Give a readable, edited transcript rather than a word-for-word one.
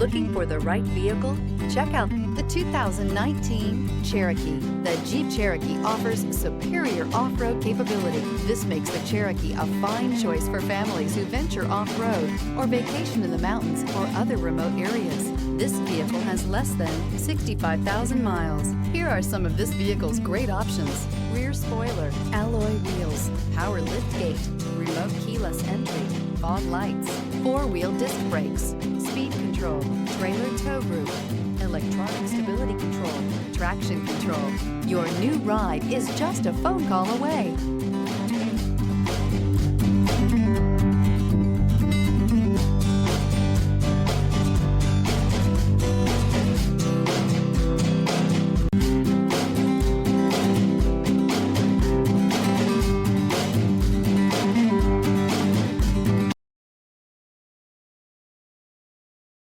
Looking for the right vehicle? Check out the 2019 Cherokee. The Jeep Cherokee offers superior off-road capability. This makes the Cherokee a fine choice for families who venture off-road or vacation in the mountains or other remote areas. This vehicle has less than 65,000 miles. Here are some of this vehicle's great options: rear spoiler, alloy wheels, power liftgate, remote keyless entry, fog lights, four-wheel disc brakes, speed control, trailer tow group, electronic stability control, traction control. Your new ride is just a phone call away.